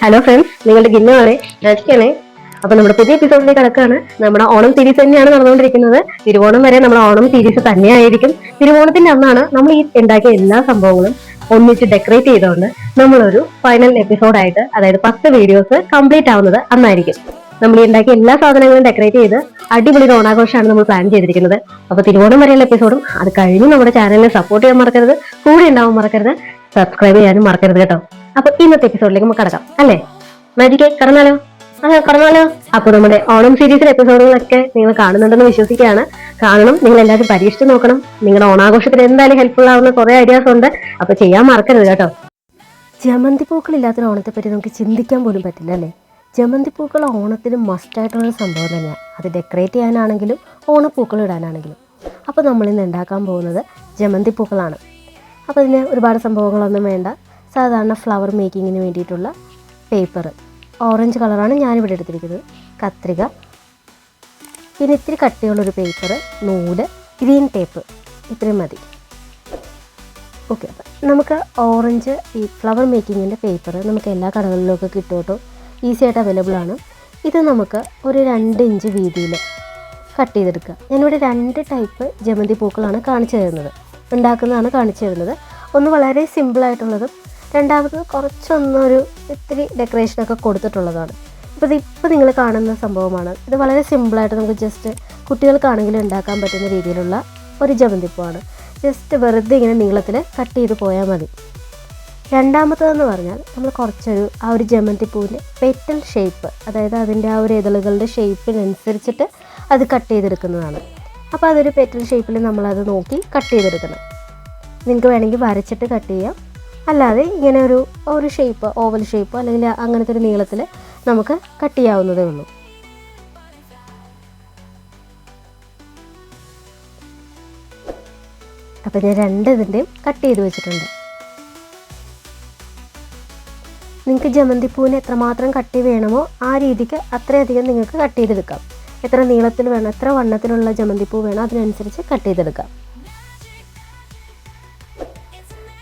Hello friends, നിങ്ങളുടെ ഗിന്നോളെ രചിക്കണേ. അപ്പൊ നമ്മുടെ പുതിയ എപ്പിസോഡിലേക്ക് കടക്കാണ്. നമ്മുടെ ഓണം സീരീസ് തന്നെയാണ് നടന്നുകൊണ്ടിരിക്കുന്നത്. തിരുവോണം വരെ നമ്മുടെ ഓണം സീരീസ് തന്നെയായിരിക്കും. തിരുവോണത്തിന്റെ അന്നാണ് നമ്മൾ ഈ ഉണ്ടാക്കിയ എല്ലാ സംഭവങ്ങളും ഒന്നിച്ച് ഡെക്കറേറ്റ് ചെയ്തുകൊണ്ട് നമ്മളൊരു ഫൈനൽ എപ്പിസോഡായിട്ട്, അതായത് 10 വീഡിയോസ് കംപ്ലീറ്റ് ആവുന്നത് അന്നായിരിക്കും. നമ്മൾ ഈ ഉണ്ടാക്കിയ എല്ലാ സാധനങ്ങളും ഡെക്കറേറ്റ് ചെയ്ത് അടിപൊളി ഓണാഘോഷമാണ് നമ്മൾ പ്ലാൻ ചെയ്തിരിക്കുന്നത്. അപ്പൊ തിരുവോണം വരെയുള്ള എപ്പിസോഡും അത് കഴിഞ്ഞ് നമ്മുടെ ചാനലിനെ സപ്പോർട്ട് ചെയ്യാൻ മറക്കരുത്. കൂടെ ഉണ്ടാവാൻ മറക്കരുത്. സബ്സ്ക്രൈബ് ചെയ്യാനും മറക്കരുത് കേട്ടോ. അപ്പൊ ഇന്നത്തെ എപ്പിസോഡിലേക്ക് നമുക്ക് കടക്കാം അല്ലേ? മാജിക്ക് കടന്നാലോ? അതെ, കടന്നാലോ. അപ്പൊ നമ്മുടെ ഓണം സീരീസിലെ എപ്പിസോഡുകളൊക്കെ നിങ്ങൾ കാണുന്നുണ്ടെന്ന് വിശ്വസിക്കുകയാണ്. കാണണം, നിങ്ങൾ എല്ലാവരും പരീക്ഷിച്ച് നോക്കണം. നിങ്ങളുടെ ഓണാഘോഷത്തിന് എന്തായാലും ഹെൽപ്ഫുൾ ആവുന്ന കുറെ ഐഡിയാസ് ഉണ്ട്. അപ്പൊ ചെയ്യാൻ മറക്കരുത് കേട്ടോ. ജമന്തി പൂക്കളില്ലാത്തൊരു ഓണത്തെ പറ്റി നമുക്ക് ചിന്തിക്കാൻ പോലും പറ്റില്ല അല്ലേ? ജമന്തി പൂക്കൾ ഓണത്തിന് മസ്റ്റായിട്ടുള്ളൊരു സംഭവം തന്നെയാണ്. അത് ഡെക്കറേറ്റ് ചെയ്യാനാണെങ്കിലും ഓണപ്പൂക്കൾ ഇടാനാണെങ്കിലും. അപ്പോൾ നമ്മളിന്ന് ഉണ്ടാക്കാൻ പോകുന്നത് ജമന്തി പൂക്കളാണ്. അപ്പോൾ ഇതിന് ഒരുപാട് സംഭവങ്ങളൊന്നും വേണ്ട. സാധാരണ ഫ്ലവർ മേക്കിങ്ങിന് വേണ്ടിയിട്ടുള്ള പേപ്പർ, ഓറഞ്ച് കളറാണ് ഞാനിവിടെ എടുത്തിരിക്കുന്നത്, കത്രിക, പിന്നെ ഇത്തിരി കട്ടിയുള്ളൊരു പേപ്പർ, നൂല്, ഗ്രീൻ ടേപ്പ്, ഇത്രയും മതി. ഓക്കെ, അപ്പം നമുക്ക് ഓറഞ്ച് ഈ ഫ്ലവർ മേക്കിങ്ങിൻ്റെ പേപ്പർ നമുക്ക് എല്ലാ കടകളിലൊക്കെ കിട്ടും കേട്ടോ. ഈസി ആയിട്ട് അവൈലബിൾ ആണ്. ഇത് നമുക്ക് ഒരു 2 ഇഞ്ച് വീതിയിൽ കട്ട് ചെയ്തെടുക്കുക. ഞാനിവിടെ 2 ടൈപ്പ് ജമന്തി പൂക്കളാണ് കാണിച്ചു തരുന്നത്, ഉണ്ടാക്കുന്നതാണ് കാണിച്ചു തരുന്നത്. ഒന്ന് വളരെ സിമ്പിളായിട്ടുള്ളതും രണ്ടാമത് കുറച്ചൊന്നൊരു ഇത്തിരി ഡെക്കറേഷനൊക്കെ കൊടുത്തിട്ടുള്ളതാണ്. ഇപ്പോൾ നിങ്ങൾ കാണുന്ന സംഭവമാണ്. ഇത് വളരെ സിമ്പിളായിട്ട് നമുക്ക് ജസ്റ്റ് കുട്ടികൾക്കാണെങ്കിലും ഉണ്ടാക്കാൻ പറ്റുന്ന രീതിയിലുള്ള ഒരു ജമന്തിപ്പൂവാണ്. ജസ്റ്റ് വെറുതെ ഇങ്ങനെ നീളത്തിൽ കട്ട് ചെയ്ത് പോയാൽ മതി. രണ്ടാമത്തതെന്ന് പറഞ്ഞാൽ നമ്മൾ കുറച്ചൊരു ആ ഒരു ജമന്തിപ്പൂവിൻ്റെ പെറ്റൽ ഷേപ്പ്, അതായത് അതിൻ്റെ ആ ഒരു ഇതളുകളുടെ ഷേപ്പിനനുസരിച്ചിട്ട് അത് കട്ട് ചെയ്തെടുക്കുന്നതാണ്. അപ്പോൾ അതൊരു പെറ്റൽ ഷേപ്പിൽ നമ്മളത് നോക്കി കട്ട് ചെയ്തെടുക്കണം. നിങ്ങൾക്ക് വേണമെങ്കിൽ വരച്ചിട്ട് കട്ട് ചെയ്യാം, അല്ലാതെ ഇങ്ങനെ ഒരു ഷേപ്പ്, ഓവൽ ഷേപ്പ് അല്ലെങ്കിൽ അങ്ങനത്തെ ഒരു നീളത്തിൽ നമുക്ക് കട്ട് ചെയ്യാവുന്നതേ ഉള്ളൂ. അപ്പോൾ ഞാൻ 2 ഇതിൻ്റെയും കട്ട് ചെയ്ത് വെച്ചിട്ടുണ്ട്. നിങ്ങൾക്ക് ജമന്തിപ്പൂവിന് എത്രമാത്രം കട്ടി വേണമോ ആ രീതിക്ക് അത്രയധികം നിങ്ങൾക്ക് കട്ട് ചെയ്തെടുക്കാം. എത്ര നീളത്തിൽ വേണം, എത്ര വണ്ണത്തിലുള്ള ജമന്തിപ്പൂ വേണം അതിനനുസരിച്ച് കട്ട് ചെയ്തെടുക്കാം.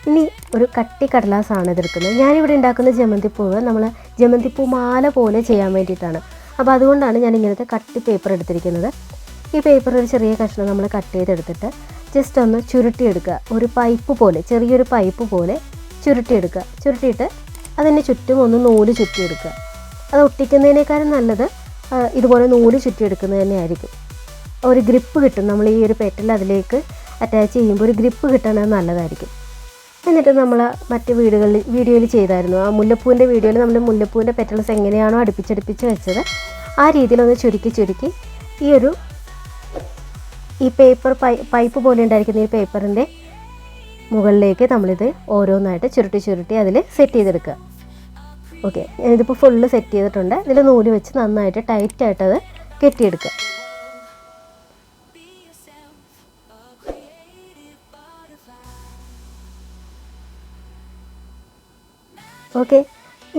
ഇനി ഒരു കട്ടി കടലാസാണ് ഇതെടുക്കുന്നത്. ഞാനിവിടെ ഉണ്ടാക്കുന്ന ജമന്തിപ്പൂവ് നമ്മൾ ജമന്തിപ്പൂ മാല പോലെ ചെയ്യാൻ വേണ്ടിയിട്ടാണ്. അപ്പോൾ അതുകൊണ്ടാണ് ഞാൻ ഇങ്ങനത്തെ കട്ടി പേപ്പർ എടുത്തിരിക്കുന്നത്. ഈ പേപ്പർ ഒരു ചെറിയ കഷ്ണം നമ്മൾ കട്ട് ചെയ്തെടുത്തിട്ട് ജസ്റ്റ് ഒന്ന് ചുരുട്ടിയെടുക്കുക. ഒരു പൈപ്പ് പോലെ, ചെറിയൊരു പൈപ്പ് പോലെ ചുരുട്ടിയെടുക്കുക. ചുരുട്ടിയിട്ട് അതിന് ചുറ്റും ഒന്ന് നൂല് ചുറ്റിയെടുക്കുക. അത് ഒട്ടിക്കുന്നതിനേക്കാളും നല്ലത് ഇതുപോലെ നൂല് ചുറ്റിയെടുക്കുന്നത് തന്നെയായിരിക്കും. ഒരു ഗ്രിപ്പ് കിട്ടും. നമ്മൾ ഈ ഒരു പെറ്റൽ അതിലേക്ക് അറ്റാച്ച് ചെയ്യുമ്പോൾ ഒരു ഗ്രിപ്പ് കിട്ടണത് നല്ലതായിരിക്കും. എന്നിട്ട് നമ്മൾ മറ്റ് വീഡിയോയിൽ ചെയ്തായിരുന്നു, ആ മുല്ലപ്പൂവിൻ്റെ വീഡിയോയിൽ നമ്മൾ മുല്ലപ്പൂവിൻ്റെ പെറ്റൽസ് എങ്ങനെയാണോ അടുപ്പിച്ചടുപ്പിച്ച് വെച്ചത് ആ രീതിയിലൊന്ന് ചുരുക്കി ഈ പേപ്പർ പൈപ്പ് പോലെ ഉണ്ടായിരിക്കുന്ന ഈ പേപ്പറിൻ്റെ മുകളിലേക്ക് നമ്മളിത് ഓരോന്നായിട്ട് ചുരുട്ടി അതിൽ സെറ്റ് ചെയ്തെടുക്കുക. ഓക്കെ, ഞാനിതിപ്പോൾ ഫുള്ള് സെറ്റ് ചെയ്തിട്ടുണ്ട്. ഇതിൽ നൂല് വെച്ച് നന്നായിട്ട് ടൈറ്റായിട്ടത് കെട്ടിയെടുക്കുക. ഓക്കെ,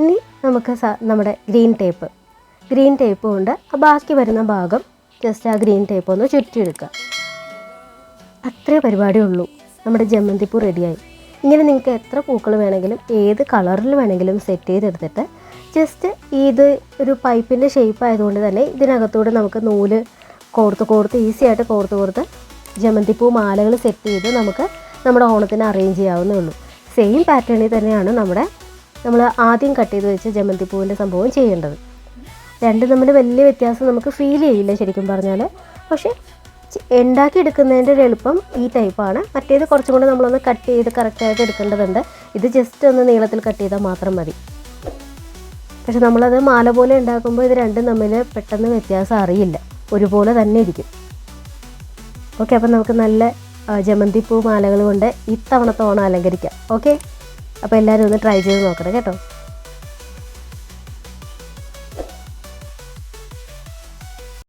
ഇനി നമുക്ക് നമ്മുടെ ഗ്രീൻ ടേപ്പ് കൊണ്ട് ബാക്കി വരുന്ന ഭാഗം ജസ്റ്റ് ആ ഗ്രീൻ ടേപ്പ് ഒന്ന് ചുറ്റിയെടുക്കുക. അത്രേ പരിപാടിയേ ഉള്ളൂ. നമ്മുടെ ജമന്തിപ്പൂ റെഡിയായി. ഇങ്ങനെ നിങ്ങൾക്ക് എത്ര പൂക്കൾ വേണമെങ്കിലും ഏത് കളറിൽ വേണമെങ്കിലും സെറ്റ് ചെയ്തെടുത്തിട്ട് ജസ്റ്റ് ഇത് ഒരു പൈപ്പിൻ്റെ ഷേപ്പ് ആയതുകൊണ്ട് തന്നെ ഇതിനകത്തൂടെ നമുക്ക് നൂല് കോർത്ത് ഈസി ആയിട്ട് കോർത്ത് ജമന്തിപ്പൂ മാലകൾ സെറ്റ് ചെയ്ത് നമുക്ക് നമ്മുടെ ഓണത്തിന് അറേഞ്ച് ചെയ്യാവുന്നേ ഉള്ളൂ. സെയിം പാറ്റേണിൽ തന്നെയാണ് നമ്മൾ ആദ്യം കട്ട് ചെയ്ത് വെച്ച് ജമന്തിപ്പൂവിൻ്റെ സംഭവം ചെയ്യേണ്ടത്. രണ്ടും തമ്മിൽ വലിയ വ്യത്യാസം നമുക്ക് ഫീൽ ചെയ്യില്ല ശരിക്കും പറഞ്ഞാൽ. പക്ഷേ ഉണ്ടാക്കിയെടുക്കുന്നതിൻ്റെ ഒരു എളുപ്പം ഈ ടൈപ്പാണ്. മറ്റേത് കുറച്ചും കൂടെ നമ്മളൊന്ന് കട്ട് ചെയ്ത് കറക്റ്റായിട്ട് എടുക്കേണ്ടതുണ്ട്. ഇത് ജസ്റ്റ് ഒന്ന് നീളത്തിൽ കട്ട് ചെയ്താൽ മാത്രം മതി. പക്ഷെ നമ്മളത് മാല പോലെ ഉണ്ടാക്കുമ്പോൾ ഇത് രണ്ടും തമ്മിൽ പെട്ടെന്ന് വ്യത്യാസം അറിയില്ല, ഒരുപോലെ തന്നെ ഇരിക്കും. ഓക്കെ, അപ്പം നമുക്ക് നല്ല ജമന്തിപ്പൂ മാലകൾ കൊണ്ട് ഇത്തവണത്തെ ഓണം അലങ്കരിക്കാം. ഓക്കെ, അപ്പോൾ എല്ലാവരും ഒന്ന് ട്രൈ ചെയ്ത് നോക്കണം കേട്ടോ.